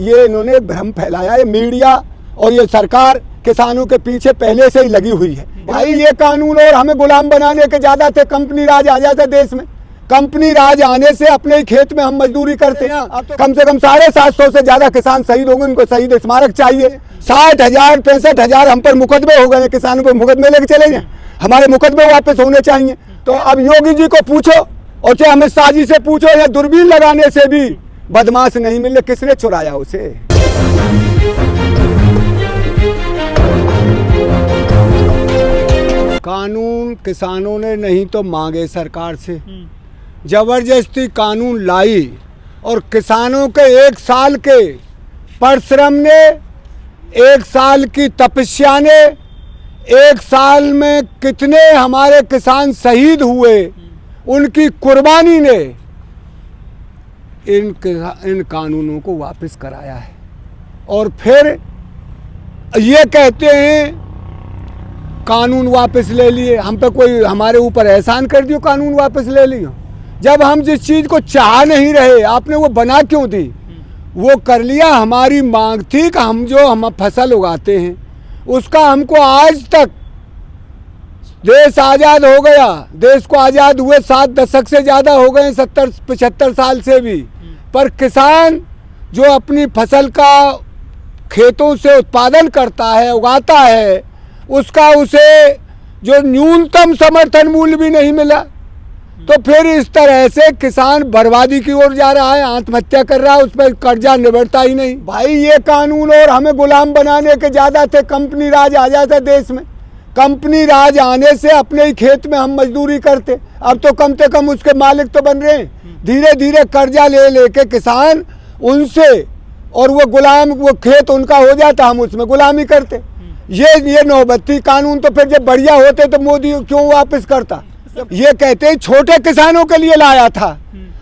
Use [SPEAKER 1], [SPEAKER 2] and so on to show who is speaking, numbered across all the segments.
[SPEAKER 1] ये इन्होंने भ्रम फैलाया है। मीडिया और ये सरकार किसानों के पीछे पहले से ही लगी हुई है। भाई ये कानून और हमें गुलाम बनाने के ज्यादा थे। कंपनी राज आ जाता देश में, कंपनी राज आने से अपने ही खेत में हम मजदूरी करते हैं। कम से कम 750 से ज्यादा किसान शहीद होंगे, उनको शहीद स्मारक चाहिए। 60,000 65,000 हम पर मुकदमे हो गए, किसानों पर मुकदमे लेके चले जाए, हमारे मुकदमे वापस होने चाहिए। तो अब योगी जी को पूछो और चाहे अमित शाह जी से पूछो, या दूरबीन लगाने से भी बदमाश नहीं मिले, किसने चुराया उसे। कानून किसानों ने नहीं तो मांगे सरकार से, जबरदस्ती कानून लाई और किसानों के 1 साल के परिश्रम ने, 1 साल की तपस्या ने, 1 साल में कितने हमारे किसान शहीद हुए, उनकी कुर्बानी ने इन कानूनों को वापस कराया है। और फिर ये कहते हैं कानून वापस ले लिए, हम पे कोई हमारे ऊपर एहसान कर दियो, कानून वापस ले लियो। जब हम जिस चीज़ को चाह नहीं रहे, आपने वो बना क्यों दी? वो कर लिया। हमारी मांग थी कि हम फसल उगाते हैं, उसका हमको आज तक, देश आज़ाद हो गया, देश को आज़ाद हुए 7 दशक से ज़्यादा हो गए, 70-75 साल से भी, पर किसान जो अपनी फसल का खेतों से उत्पादन करता है, उगाता है, उसका उसे जो न्यूनतम समर्थन मूल्य भी नहीं मिला। तो फिर इस तरह से किसान बर्बादी की ओर जा रहा है, आत्महत्या कर रहा है, उस पर कर्जा निबरता ही नहीं। भाई ये कानून और हमें गुलाम बनाने के ज़्यादा थे। कंपनी राज आ जाता देश में, कंपनी राज आने से अपने ही खेत में हम मजदूरी करते, अब तो कम से कम उसके मालिक तो बन रहे हैं। धीरे धीरे कर्जा ले लेके किसान उनसे, और वो गुलाम, वो खेत उनका हो जाता, हम उसमें गुलामी करते। ये नौबती कानून तो फिर जब बढ़िया होते तो मोदी क्यों वापस करता? ये कहते हैं छोटे किसानों के लिए लाया था।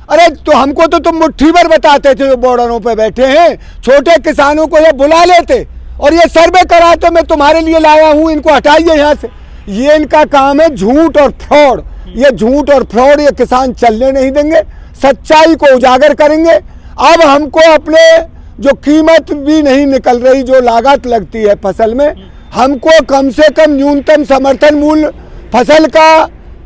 [SPEAKER 1] अरे तो हमको तो तुम मुट्ठी भर बताते थे, जो बॉर्डरों पे बैठे हैं, छोटे किसानों को ये बुला लेते और ये सर्वे कराते, मैं तुम्हारे लिए लाया हूँ, इनको हटाइए यहाँ से। ये इनका काम है झूठ और फ्रॉड। ये झूठ और फ्रॉड ये किसान चलने नहीं देंगे, सच्चाई को उजागर करेंगे। अब हमको अपने जो कीमत भी नहीं निकल रही, जो लागत लगती है फसल में, हमको कम से कम न्यूनतम समर्थन मूल्य फसल का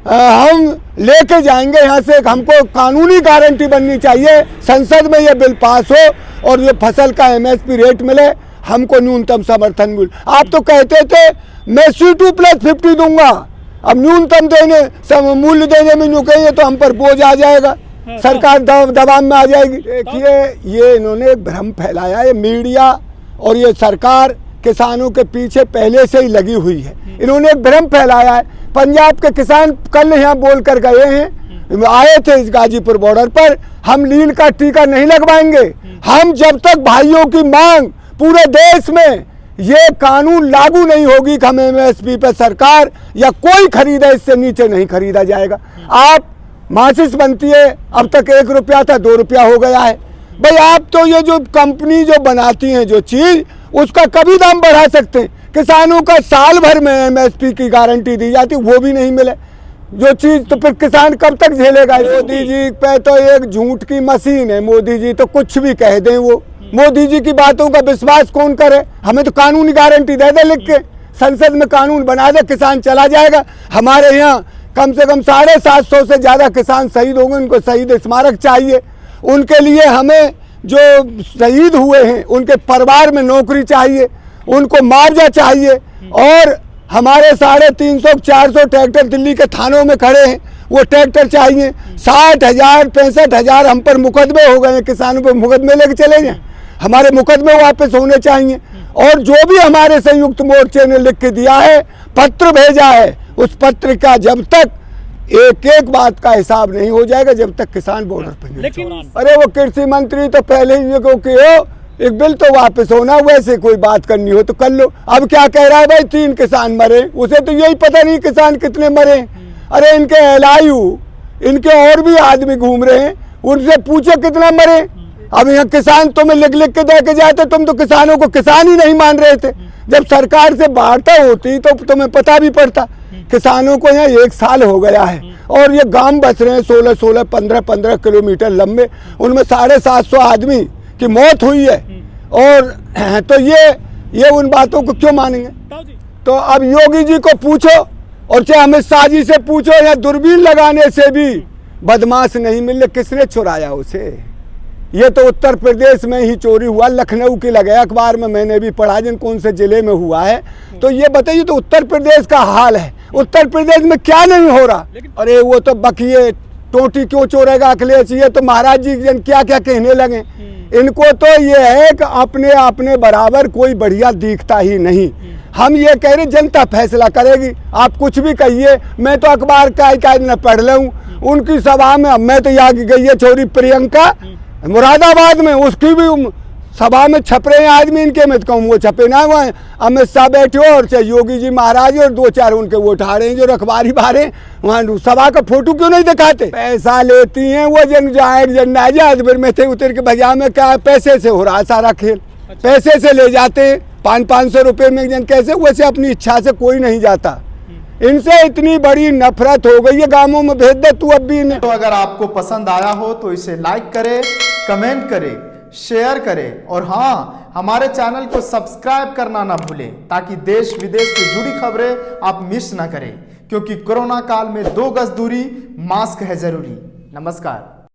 [SPEAKER 1] हम लेके जाएंगे यहाँ से। हमको कानूनी गारंटी बननी चाहिए, संसद में ये बिल पास हो और ये फसल का MSP रेट मिले, हमको न्यूनतम समर्थन मूल्य। आप तो कहते थे मैं C2+50 दूंगा, अब न्यूनतम मूल्य देने में यूँ कहिए तो हम पर बोझ आ जाएगा, सरकार दबाव में आ जाएगी। देखिए ये इन्होंने भ्रम फैलाया है। मीडिया और ये सरकार किसानों के पीछे पहले से ही लगी हुई है। इन्होंने एक भ्रम फैलाया है। पंजाब के किसान कल यहाँ बोल कर गए हैं, आए थे इस गाजीपुर बॉर्डर पर, हम नील का टीका नहीं लगवाएंगे, हम जब तक भाइयों की मांग पूरे देश में ये कानून लागू नहीं होगी कि हमें MSP पे सरकार या कोई खरीदा, इससे नीचे नहीं खरीदा जाएगा। आप माचिस बनती है, अब तक 1 रुपया था 2 रुपया हो गया है। भाई आप तो ये जो कंपनी जो बनाती हैं जो चीज़, उसका कभी दाम बढ़ा सकते हैं। किसानों का साल भर में MSP की गारंटी दी जाती, वो भी नहीं मिले जो चीज़, तो फिर किसान कब तक झेलेगा? मोदी जी पे तो एक झूठ की मशीन है। मोदी जी तो कुछ भी कह दें, वो मोदी जी की बातों का विश्वास कौन करे? हमें तो कानूनी गारंटी दे दे, लिख के संसद में कानून बना दे, किसान चला जाएगा। हमारे यहाँ कम से कम 750 से ज़्यादा किसान शहीद होंगे, उनको शहीद स्मारक चाहिए। उनके लिए हमें जो शहीद हुए हैं उनके परिवार में नौकरी चाहिए, उनको मुआवजा चाहिए। और हमारे 350-400 ट्रैक्टर दिल्ली के थानों में खड़े हैं, वो ट्रैक्टर चाहिए। 60,000 65,000 हम पर मुकदमे हो गए, किसानों पर मुकदमे लेके चले जाएं, हमारे मुकदमे वापस होने चाहिए। और जो भी हमारे संयुक्त मोर्चे ने लिख के दिया है, पत्र भेजा है, उस पत्र का जब तक एक बात का हिसाब नहीं हो जाएगा, जब तक किसान बॉर्डर पर नहीं। लेकिन अरे वो कृषि मंत्री तो पहले ही हो, एक बिल तो वापस होना, वैसे कोई बात करनी हो तो कर लो। अब क्या कह रहा है भाई, 3 किसान मरे, उसे तो यही पता नहीं किसान कितने मरे। अरे इनके एलआईयू, इनके और भी आदमी घूम रहे हैं, उनसे पूछो कितना मरे। अब यहाँ किसान तुम्हें लिख लिख के दे के जाते, तुम तो किसानों को किसान ही नहीं मान रहे थे। जब सरकार से वार्ता होती तो तुम्हें पता भी पड़ता। किसानों को यहाँ 1 साल हो गया है और ये गांव बच रहे हैं 16-16, 15-15 किलोमीटर लंबे, उनमें 750 आदमी की मौत हुई है। और तो ये उन बातों को क्यों मानेंगे? तो अब योगी जी को पूछो और चाहे अमित शाह जी से पूछो, या दूरबीन लगाने से भी बदमाश नहीं मिले, किसने चुराया उसे? ये तो उत्तर प्रदेश में ही चोरी हुआ, लखनऊ की लगे अखबार में मैंने भी पढ़ा, जिन कौन से जिले में हुआ है। तो ये बताइए, तो उत्तर प्रदेश का हाल है, उत्तर प्रदेश में क्या नहीं हो रहा? अरे वो तो बकिए टोटी क्यों चोरेगा अखिलेश, ये तो महाराज जी जन क्या क्या कहने लगे। इनको तो ये है कि अपने अपने बराबर कोई बढ़िया दिखता ही नहीं। हम ये कह रहे जनता फैसला करेगी, आप कुछ भी कहिए। मैं तो अखबार का न पढ़ लूँ, उनकी सभा में, मैं तो यहाँ गई है छोरी प्रियंका मुरादाबाद में, उसकी भी सभा में छप रहे हैं आदमी, इनके में तो कहूँ वो छपे ना हुआ है। अमित शाह बैठे हो और चाहे योगी जी महाराज और 2-4 उनके वो उठा रहे हैं जो रखबारी बारे, वहाँ सभा का फोटो क्यों नहीं दिखाते? पैसा लेती हैं वो जन जाए जन आजाद, फिर में थे उतर के भजा में क्या पैसे से हो रहा सारा खेल। पैसे से ले जाते हैं 500-500 रुपये में जन, कैसे वैसे अपनी इच्छा से कोई नहीं जाता। इनसे इतनी बड़ी नफरत हो गई है, गांवों में भेज दे तू अब भी इन्हें।
[SPEAKER 2] तो अगर आपको पसंद आया हो तो इसे लाइक करें, कमेंट करें, शेयर करें और हाँ, हमारे चैनल को सब्सक्राइब करना ना भूलें ताकि देश विदेश से जुड़ी खबरें आप मिस ना करें, क्योंकि कोरोना काल में 2 गज दूरी, मास्क है जरूरी। नमस्कार।